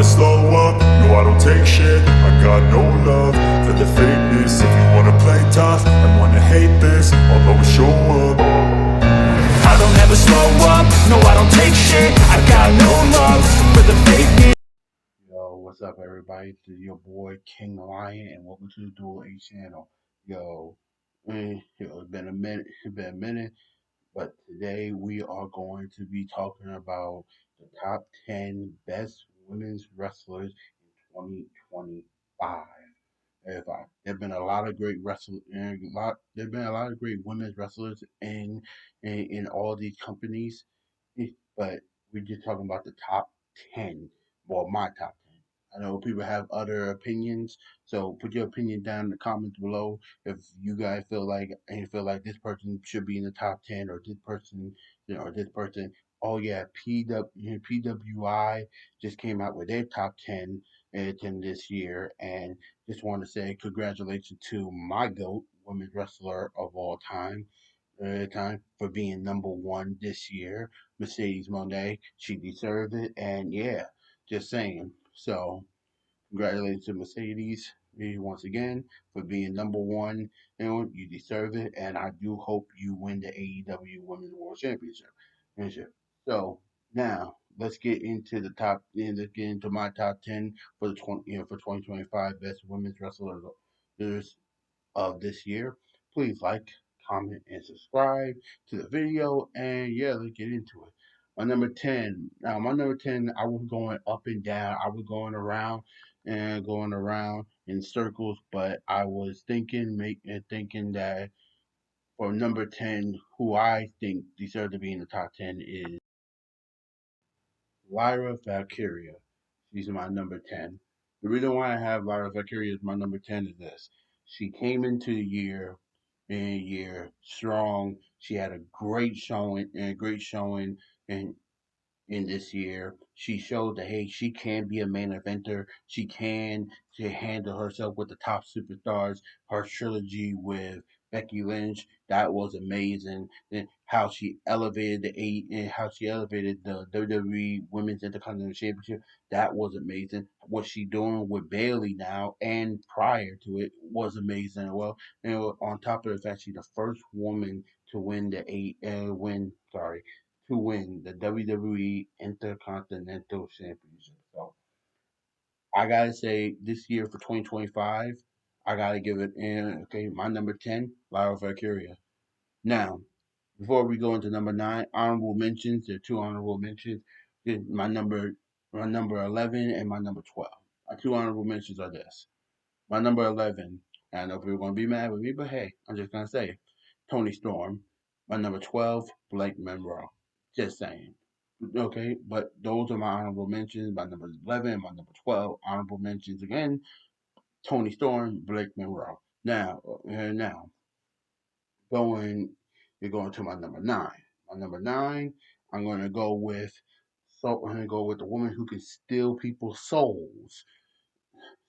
never slow up, no I don't take shit. I got no love for the fakeness. If you wanna play tough and wanna hate this, I'll always show up. I don't ever slow up, no I don't take shit. I got no love for the fakeness. Yo, what's up, everybody? This is your boy King Lion, and welcome to the Dual A channel. It's been a minute. It's been a minute, but today we are going to be talking about the top 10 best women's wrestlers in 2025. There've been a lot of great wrestlers, there've been a lot of great women's wrestlers in all these companies, but we're just talking about the top 10. Well, my top 10. I know people have other opinions, so put your opinion down in the comments below. If you guys feel like this person should be in the top 10, or this person, or this person. Oh yeah, PWI just came out with their top 10, 10 this year, and just want to say congratulations to my GOAT, women's wrestler of all time, for being number one this year, Mercedes Monet. She deserved it, and yeah, just saying. So, congratulations to Mercedes once again for being number one. You know, you deserve it, and I do hope you win the AEW Women's World Championship. So now let's get into the top. Let's get into my top 10 for the 2025 best women's wrestlers of this year. Please like, comment, and subscribe to the video. And yeah, let's get into it. My number 10. Now, my number 10, I was going up and down. I was going around in circles, but I was thinking that for number 10, who I think deserves to be in the top 10 is Lyra Valkyria. She's my number 10. The reason why I have Lyra Valkyria as my number 10 is this. She came into the year strong. She had a great showing, and in this year. She showed that hey, she can be a main eventer. She handle herself with the top superstars. Her trilogy with Becky Lynch, that was amazing. And how she elevated the WWE Women's Intercontinental Championship, that was amazing. What she doing with Bailey now and prior to it was amazing. Well, on top of the fact she's the first woman to win the WWE Intercontinental Championship. So I gotta say, this year for 2025, I gotta give it in. Okay, my number 10, Lyra Valkyria. Now, before we go into number 9, honorable mentions. There are two honorable mentions. My number 11 and my number 12. My two honorable mentions are this. My number 11, I know people are going to be mad with me, but hey, I'm just going to say Tony Storm. My number 12, Blake Monroe. Just saying. Okay, but those are my honorable mentions. My number 11, my number 12, honorable mentions again. Tony Storm, Blake Monroe. Now going, you're going to my number 9. My number 9, I'm going to go with. So I'm going to go with the woman who can steal people's souls.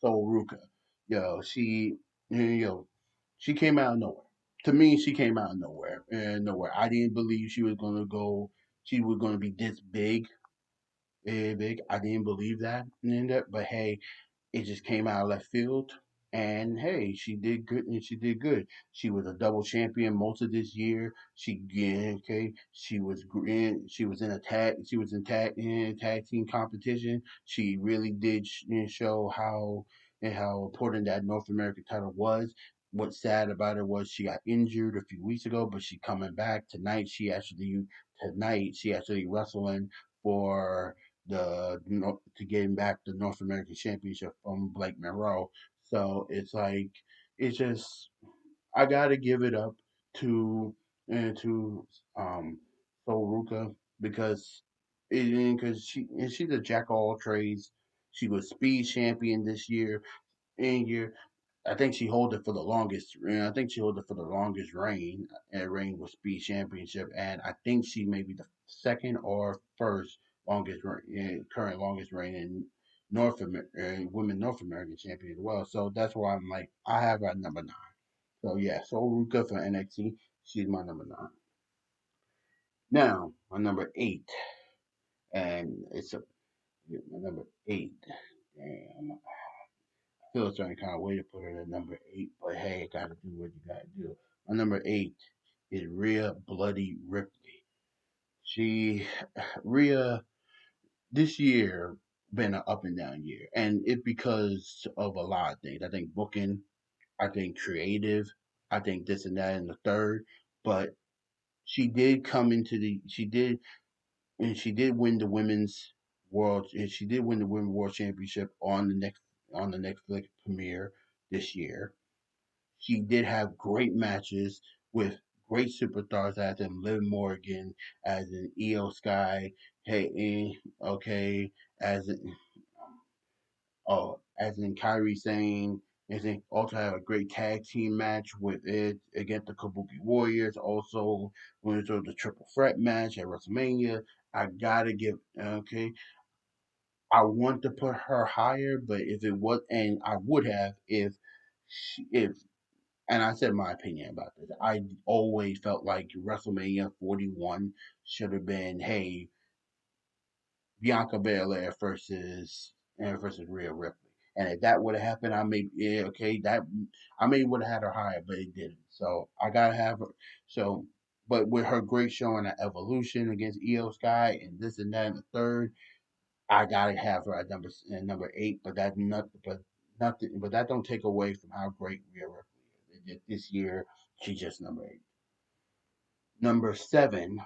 So Ruka, yo, yo, she came out of nowhere. To me, she came out of nowhere. And nowhere. I didn't believe she was gonna go. She was gonna be this big. I didn't believe that. But hey, it just came out of left field. And hey, she did good, and she did good. She was a double champion most of this year. Okay. She was in a tag. She was in tag team competition. She really did show how important that North American title was. What's sad about it was she got injured a few weeks ago, but she coming back tonight. She actually wrestling for to getting back the North American Championship from Blake Monroe. So it's just I gotta give it up to to Soruka because she's a jack of all trades. She was speed champion this year. I think she held it for the longest. I think she held it for the longest reign with Speed Championship, and I think she may be the second or first current longest reign in women North American champion as well. So that's why I'm like, I have her at number 9. So yeah, so Ruka for NXT, she's my number 9. Now my number 8, and My number 8. Damn, I feel a certain kind of way to put her at number 8, but hey, gotta do what you gotta do. My number 8 is Rhea Bloody Ripley. She, Rhea, this year been an up and down year, and it's because of a lot of things. I think booking, I think creative, I think this and that and the third. But she did come into the, she did, and she did win the women's world, and she did win the women's world championship on the Netflix premiere this year. She did have great matches with great superstars as in Liv Morgan, as in Io Sky, hey, okay, as in as in Kyrie saying, and they also have a great tag team match with it against the Kabuki Warriors. Also, when it was the triple threat match at WrestleMania, I gotta give okay. I want to put her higher, but if it was, and I would have if and I said my opinion about this. I always felt like WrestleMania 41 should have been, hey, Bianca Belair versus Rhea Ripley. And if that would have happened, I may yeah, okay, that I may would have had her higher, but it didn't. So I gotta have her. So, but with her great showing at Evolution against Io Sky and this and that and the third, I gotta have her at number 8. But that not but nothing. But that don't take away from how great Rhea Ripley is. This year, she's just number 8. Number 7.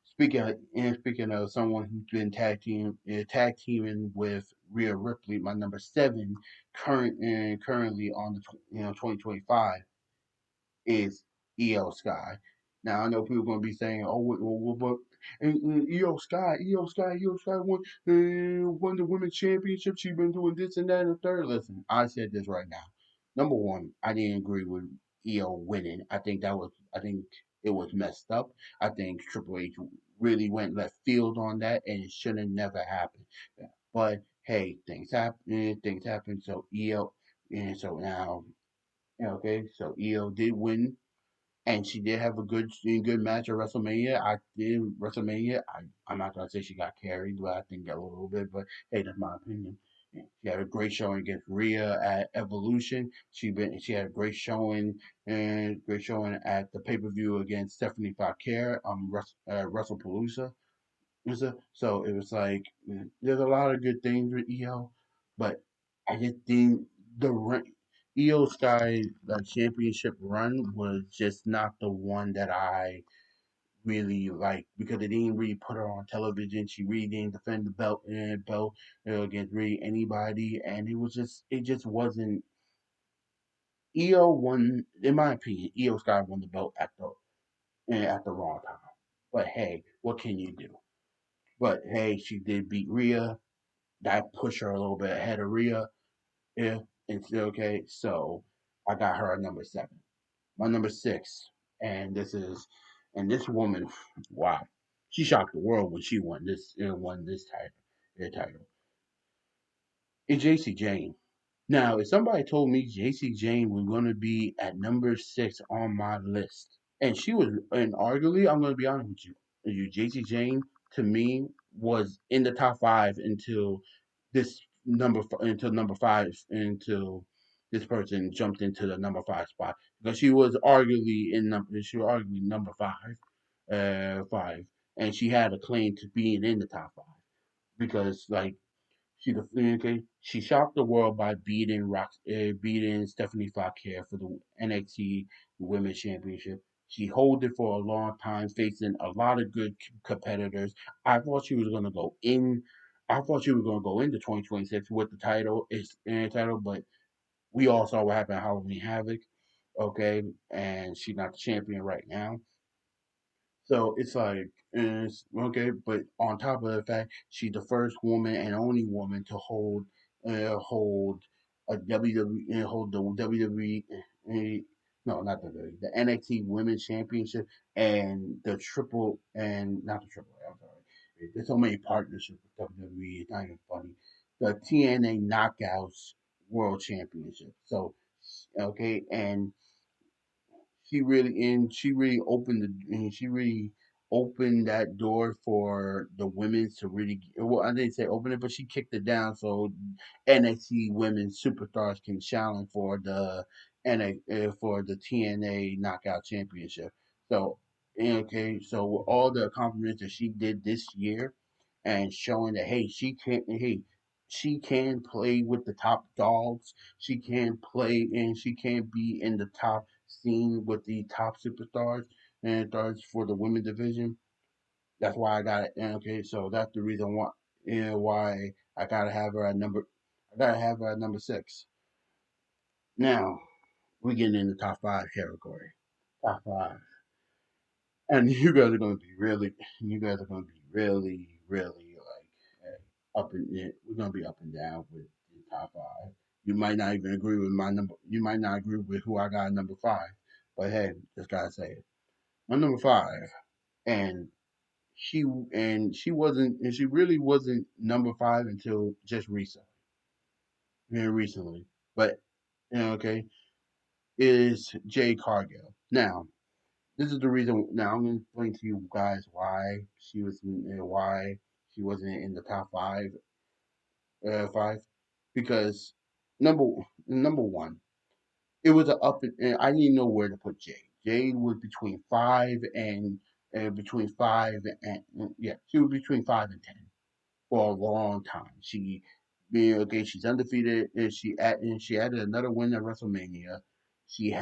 Speaking of someone who's been tag teaming with Rhea Ripley, my number 7 currently on the 2025 is EO Sky. Now I know people are going to be saying, "Oh, but EO Sky, EO Sky won the women's championship. She's been doing this and that and the third." Listen, I said this right now. Number one, I didn't agree with EO winning. I think it was messed up. I think Triple H really went left field on that, and it should have never happened. But hey, things happen. Things happen. So EO, and so now okay, so EO did win, and she did have a good match at WrestleMania. I'm not gonna say she got carried, but I think a little bit. But hey, that's my opinion. Yeah, she had a great showing against Rhea at Evolution. She had a great showing at the pay per view against Stephanie Foucault WrestlePalooza. So it was like there's a lot of good things with EO, but I just think EO Sky championship run was just not the one that I really like because they didn't really put her on television. She really didn't defend the belt against really anybody, and it just wasn't. EO won, in my opinion. EO Sky won the belt at the wrong time. But hey, what can you do? But hey, she did beat Rhea. That pushed her a little bit ahead of Rhea. Yeah, it's okay. So I got her at number 7. My number 6, and this woman, wow, she shocked the world when she won this title. It's JC Jane. Now, if somebody told me JC Jane was going to be at number 6 on my list, and she was, and arguably, I'm going to be honest with JC Jane to me was in the top 5 until number 5 until this person jumped into the number 5 spot because she was arguably number 5, and she had a claim to being in the top 5 because like she shocked the world by beating Stephanie Foucault for the NXT Women's Championship. She held it for a long time, facing a lot of good competitors. I thought she was going to go in. I thought she was going to go into 2026 with the title, but we all saw what happened at Halloween Havoc. Okay, and she's not the champion right now. So it's like, okay, but on top of the fact, she's the first woman and only woman to hold a WWE, hold the WWE, no, not WWE, the NXT Women's Championship and the triple, and not the triple, I'm sorry. There's so many partnerships with WWE, it's not even funny. The TNA Knockouts World Championship. So, okay, and she really opened opened that door for the women to really. Well, I didn't say open it, but she kicked it down so NXT women superstars can challenge for the for the TNA Knockout Championship. So okay, so with all the accomplishments that she did this year, and showing that she can play with the top dogs. She can play and she can be in the top scene with the top superstars and stars for the women division. That's why I got it. And okay, so that's the reason why why I gotta have her at number. I gotta have her at number 6. Now we getting in the top 5 category. Top 5, and you guys are gonna be really, you guys are gonna be really like up and we're gonna be up and down with the top 5. You might not even agree with my number. You might not agree with who I got at number 5, but hey, just gotta say it. My number 5, and she she really wasn't number 5 until just recently, very recently. But okay, is Jay Cargill. Now, this is the reason. Now, I'm going to explain to you guys why she wasn't in the top 5. 5 because number number one, it was a up and I didn't know where to put Jade. Jade was between 5 and yeah, she was between 5 and 10 for a long time. Okay, she's undefeated, and she added another win at WrestleMania. She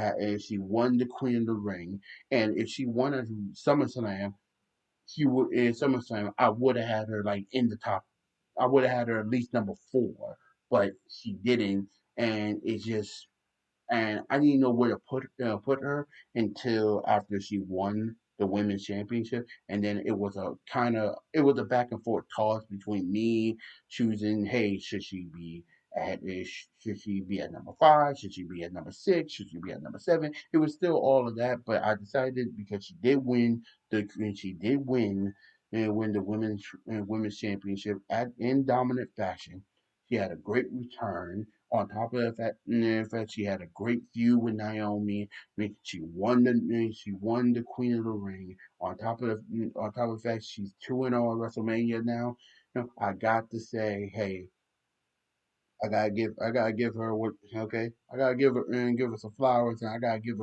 won the Queen of the Ring, and if she won at SummerSlam, she would in SummerSlam. I would have had her like in the top. I would have had her at least number 4, but she didn't, and it just and I didn't know where to put her until after she won the women's championship, and then it was a back and forth toss between me choosing, hey, should she be at number 5? Should she be at number 6? Should she be at number 7? It was still all of that, but I decided because she did win and win the women's championship in dominant fashion. She had a great return on top of the fact she had a great feud with Naomi. I mean, she won the Queen of the Ring. On top of the fact she's 2-0 at WrestleMania now. I got to say, hey, I gotta give her what okay. I gotta give her some flowers, and I gotta give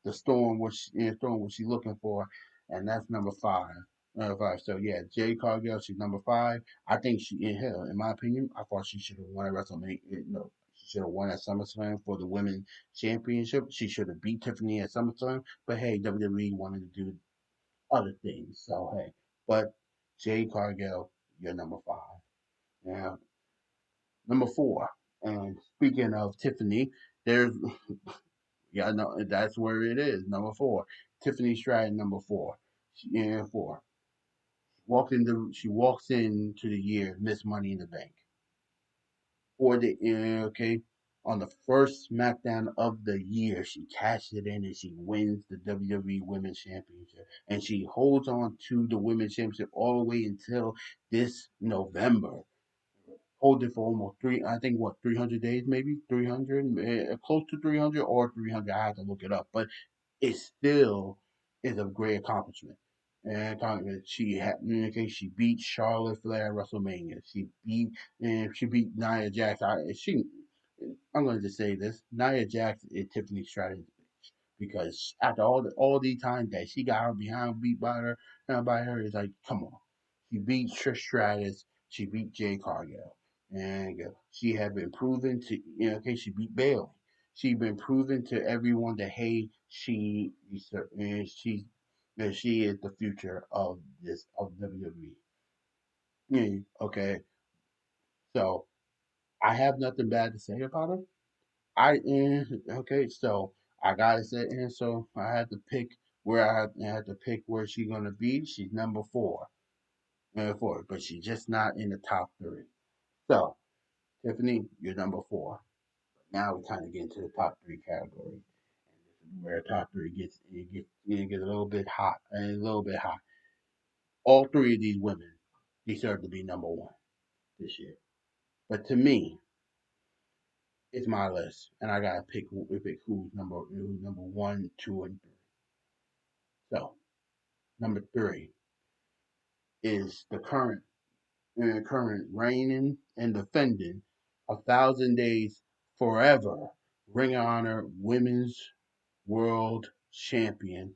the Storm what she's looking for, and that's number 5. Number 5. So yeah, Jay Cargill, she's number 5. I think she in hell, in my opinion, I thought she should have won at WrestleMania. No, she should have won at SummerSlam for the women's championship. She should have beat Tiffany at SummerSlam, but hey, WWE wanted to do other things, so hey. But Jay Cargill, you're number 5. Now number 4. And speaking of Tiffany, there's yeah, no, that's where it is. Number 4, Tiffany Stratton. Number 4, yeah, 4. She walks into the year Miss Money in the Bank for the okay. On the first SmackDown of the year, she cashed it in and she wins the WWE Women's Championship, and she holds on to the Women's Championship all the way until this November. Hold it for almost I think what 300 days, maybe 300, close to 300 or 300. I have to look it up, but it still is a great accomplishment. And okay, she beat Charlotte Flair at WrestleMania. She beat Nia Jax. I'm going to just say this: Nia Jax is Tiffany Stratton's bitch because after all the time that she got her behind beat by her, it's like, come on. She beat Trish Stratus. She beat Jay Cargill, and she had been proven to okay. She beat Bailey. She's been proven to everyone that hey, she is the future of WWE. Yeah, okay, so I have nothing bad to say about her. Okay, so I gotta say, and so I had to pick I had to pick where she's gonna be. She's number 4, number 4, but she's just not in the top 3. So Tiffany, you're number 4. Now we kind of get into the top 3 category, and this is where top 3 gets a little bit hot and a little bit hot. All 3 of these women deserve to be number 1 this year, but to me, it's my list, and I gotta pick who's number 1, 2, and 3. So number three is the current reigning and defending 1,000 days forever Ring of Honor Women's World Champion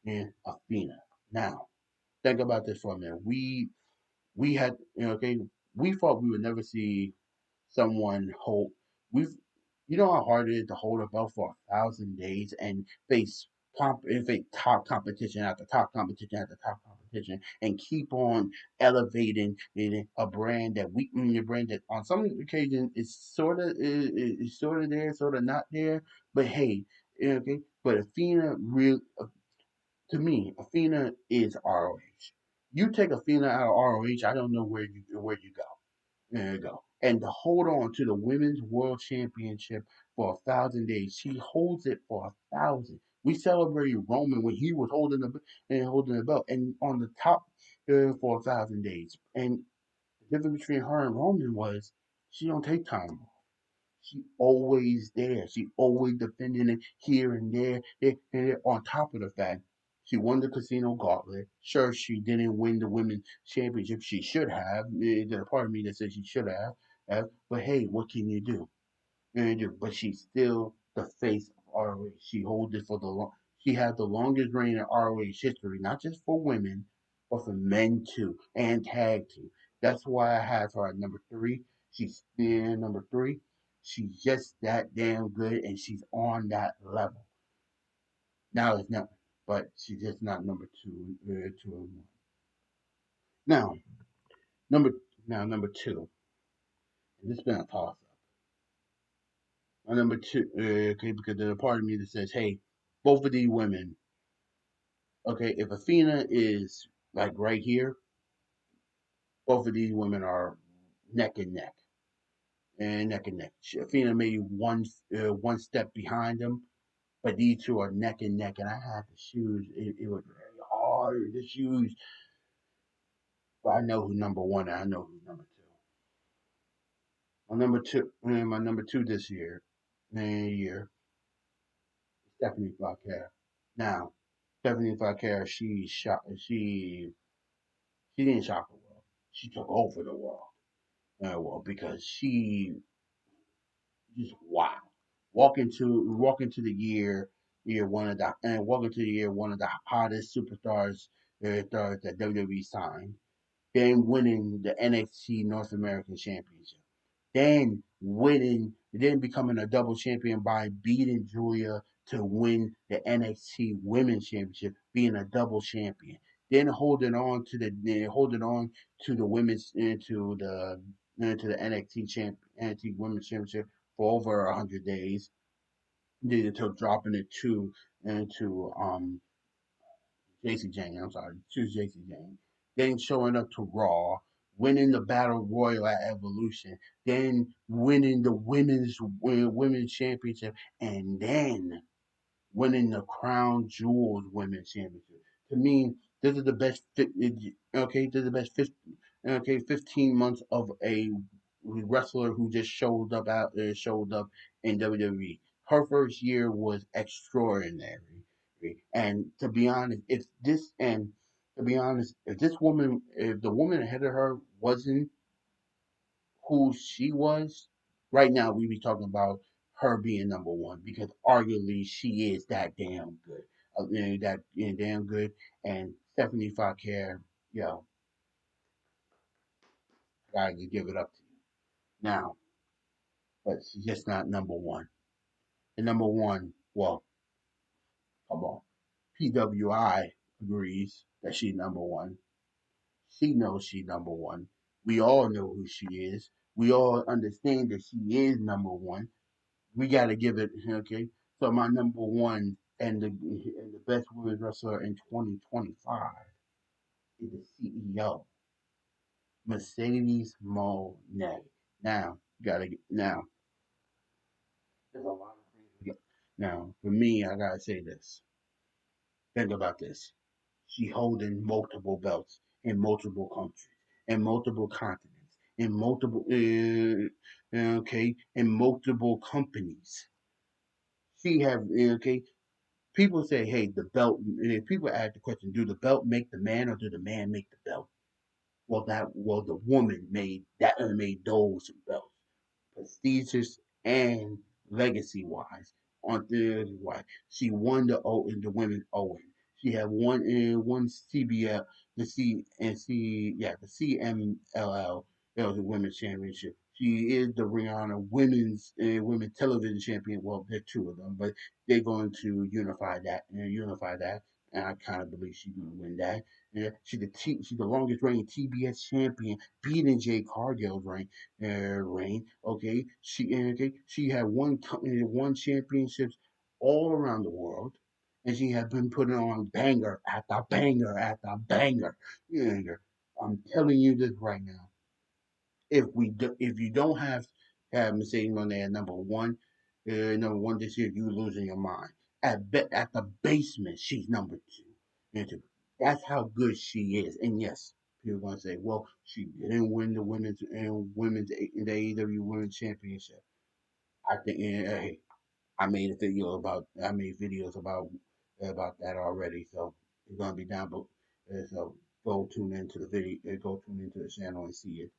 in Athena. Now, think about this for a minute. We had okay, we thought we would never see someone hold. We've You know how hard it is to hold a belt for 1,000 days and face top competition after top competition after top competition and keep on elevating a brand that a brand that on some occasions is sort of there, sort of not there. But hey, okay. But Athena real to me, Athena is ROH. You take Athena out of ROH, I don't know where you go. There you go. And to hold on to the women's world championship for 1,000 days, she holds it for 1,000. We celebrated Roman when he was holding the belt, and on the top for 1,000 days. And the difference between her and Roman was she don't take time off. She always there. She always defending it here and there. And on top of the fact, she won the Casino Gauntlet. Sure, she didn't win the women's championship. She should have. There's a part of me that says she should have. But hey, what can you do? But she's still the face of ROH. She holds it for the long. She had the longest reign in ROH history, not just for women, but for men too, and tag team. That's why I have her at number three. She's number three. She's just that damn good, and she's on that level. Now it's not, but she's just not number two and one. Now number number two. And this has been a toss up. Number two, okay, because there's a part of me that says, hey, both of these women, okay, if Athena is like right here, both of these women are neck and neck, and neck and neck. Athena maybe one step behind them, but these two are neck and neck, and I had to choose. It was very hard to choose, but I know who's number one, and I know who's number two. My number two this year, Stephanie Flair. Now, Stephanie Flair, she didn't shock the world. She took over the world. Well, because she just wow. Walk into the year one of the hottest superstars that WWE signed, then winning the NXT North American Championship, then becoming a double champion by beating Julia to win the NXT Women's Championship, being a double champion, then holding on to the women's into the NXT Women's Championship for over 100 days, until dropping it to JC Jane. I'm sorry, to JC Jane. Then showing up to Raw, winning the Battle Royal at Evolution, then winning the women's championship, and then winning the Crown Jewels Women's Championship. To me, this is the best. Okay, this is the best. 15 months of a wrestler who just showed up in WWE. Her first year was extraordinary, and to be honest, if the woman ahead of her wasn't who she was, right now we'd be talking about her being number one because arguably she is that damn good. Damn good. And Stephanie Flair, yo, I gotta give it up to you. Now, but she's just not number one. And number one, well, come on. PWI agrees that she's number one. She knows she's number one. We all know who she is. We all understand that she is number one. We got to give it okay. So my number one and the best women's wrestler in 2025 is the CEO, Mercedes Monet. Now you gotta get now. There's a lot of things. Now for me, I gotta say this. Think about this. She holding multiple belts in multiple countries, in multiple continents, in multiple companies. She have okay. people say, hey, the belt. If people ask the question, do the belt make the man, or do the man make the belt? Well, the woman made those belts, prestigious and legacy wise. On the why she won the women Owen. She had one CBL, the CMLL. That was the women's championship. She is the Ring of Honor women's television champion. Well, there are two of them, but they're going to unify that. And I kind of believe she's going to win that. Yeah, she's the longest reigning TBS champion, beating Jay Cargill's reign. She had won championships all around the world, and she had been putting on banger after banger after banger. Yeah, I'm telling you this right now. If you don't have Mercedes Moné at number one this year, you losing your mind. At the basement, she's number two. And that's how good she is. And yes, people are gonna say, well, she didn't win the women's in the AEW Women's Championship. I think hey, I made videos about that already, so it's gonna be down. But so go tune into the video, go tune into the channel and see it.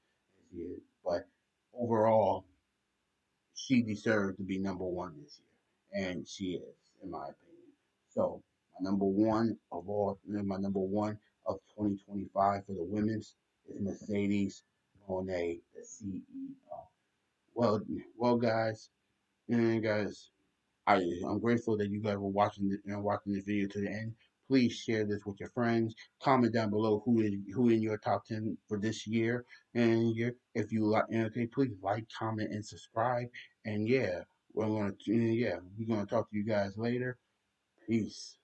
But overall, she deserved to be number one this year, and she is, in my opinion. So my number one of 2025 for the women's is Mercedes Monet, the CEO. Well, guys, and guys, I'm grateful that you guys were watching this video to the end. Please share this with your friends. Comment down below who in your top 10 for this year. And if you like, okay, please like, comment, and subscribe. And we're gonna talk to you guys later. Peace.